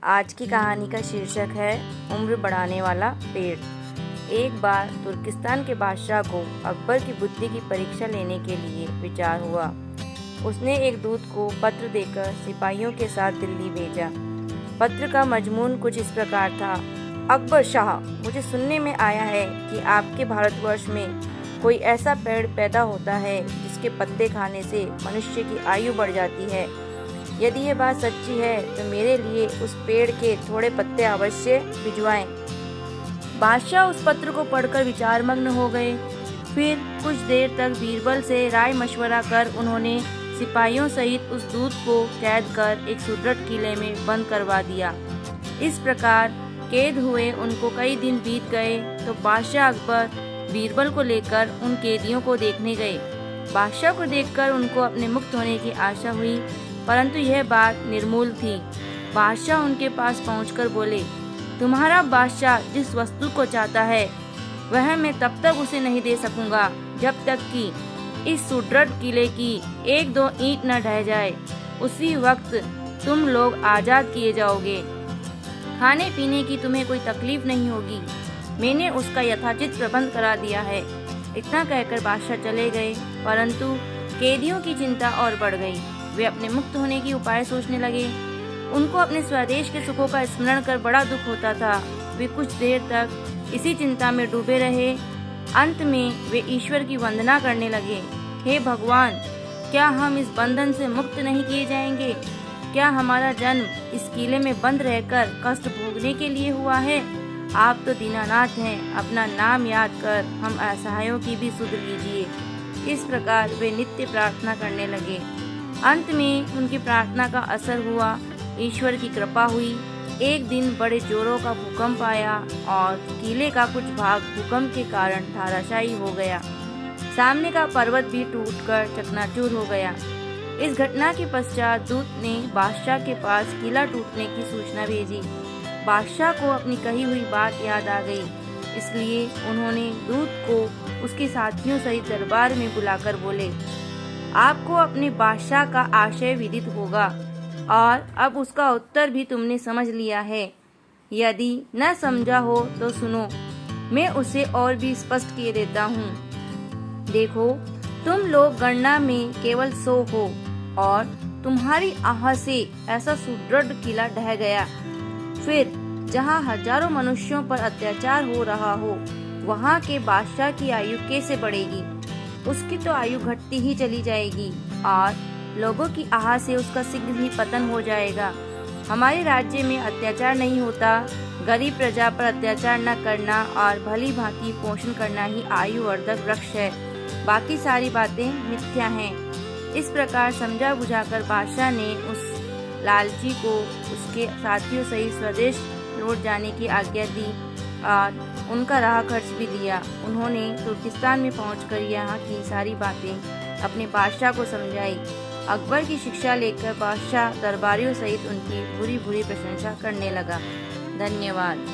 आज की कहानी का शीर्षक है उम्र बढ़ाने वाला पेड़। एक बार तुर्किस्तान के बादशाह को अकबर की बुद्धि की परीक्षा लेने के लिए विचार हुआ। उसने एक दूत को पत्र देकर सिपाहियों के साथ दिल्ली भेजा। पत्र का मजमून कुछ इस प्रकार था। अकबर शाह, मुझे सुनने में आया है कि आपके भारतवर्ष में कोई ऐसा पेड़ पैदा होता है जिसके पत्ते खाने से मनुष्य की आयु बढ़ जाती है। यदि ये बात सच्ची है तो मेरे लिए उस पेड़ के थोड़े पत्ते अवश्य भिजवाएं। बादशाह उस पत्र को पढ़कर विचारमग्न हो गए। फिर कुछ देर तक बीरबल से राय मशवरा कर उन्होंने सिपाहियों सहित उस दूत को कैद कर एक सुदृढ़ किले में बंद करवा दिया। इस प्रकार कैद हुए उनको कई दिन बीत गए तो बादशाह अकबर बीरबल को लेकर उन कैदियों को देखने गए। बादशाह को देखकर उनको अपने मुक्त होने की आशा हुई, परंतु यह बात निर्मूल थी। बादशाह उनके पास पहुंचकर बोले, तुम्हारा बादशाह जिस वस्तु को चाहता है वह मैं तब तक उसे नहीं दे सकूंगा जब तक कि इस सुदृढ़ किले की एक दो ईंट न ढह जाए। उसी वक्त तुम लोग आजाद किए जाओगे। खाने पीने की तुम्हें कोई तकलीफ नहीं होगी। मैंने उसका यथाचित प्रबंध करा दिया है। इतना कहकर बादशाह चले गए, परंतु कैदियों की चिंता और बढ़ गई। वे अपने मुक्त होने की उपाय सोचने लगे। उनको अपने स्वदेश के सुखों का स्मरण कर बड़ा दुख होता था। वे कुछ देर तक इसी चिंता में डूबे रहे। अंत में वे ईश्वर की वंदना करने लगे। हे भगवान, क्या हम इस बंधन से मुक्त नहीं किए जाएंगे? क्या हमारा जन्म इस किले में बंद रहकर कष्ट भोगने के लिए हुआ है? आप तो दीनानाथ हैं, अपना नाम याद कर हम असहायों की भी सुध लीजिए। इस प्रकार वे नित्य प्रार्थना करने लगे। अंत में उनकी प्रार्थना का असर हुआ। ईश्वर की कृपा हुई। एक दिन बड़े जोरों का भूकंप आया और किले का कुछ भाग भूकंप के कारण धराशायी हो गया। सामने का पर्वत भी टूटकर चकनाचूर हो गया। इस घटना के पश्चात दूत ने बादशाह के पास किला टूटने की सूचना भेजी। बादशाह को अपनी कही हुई बात याद आ गई, इसलिए उन्होंने दूत को उसके साथियों सहित दरबार में बुलाकर बोले, आपको अपने बादशाह का आशय विदित होगा और अब उसका उत्तर भी तुमने समझ लिया है। यदि न समझा हो तो सुनो, मैं उसे और भी स्पष्ट किए देता हूँ। देखो, तुम लोग गणना में केवल 100 हो और तुम्हारी आह से ऐसा सुदृढ़ किला ढह गया। फिर जहाँ हजारों मनुष्यों पर अत्याचार हो रहा हो, वहाँ के बादशाह की आयु कैसे बढ़ेगी? उसकी तो आयु घटती ही चली जाएगी और लोगों की आह से उसका शीघ्र ही पतन हो जाएगा। हमारे राज्य में अत्याचार नहीं होता। गरीब प्रजा पर अत्याचार न करना और भली भांति पोषण करना ही आयुवर्धक वृक्ष है। बाकी सारी बातें मिथ्या हैं। इस प्रकार समझा बुझाकर बादशाह ने उस लालची को उसके साथियों सहित स्वदेश लौट जाने की आज्ञा दी और उनका राह खर्च भी दिया। उन्होंने तुर्किस्तान में पहुंचकर यहाँ की सारी बातें अपने बादशाह को समझाई। अकबर की शिक्षा लेकर बादशाह दरबारियों सहित उनकी बुरी बुरी प्रशंसा करने लगा। धन्यवाद।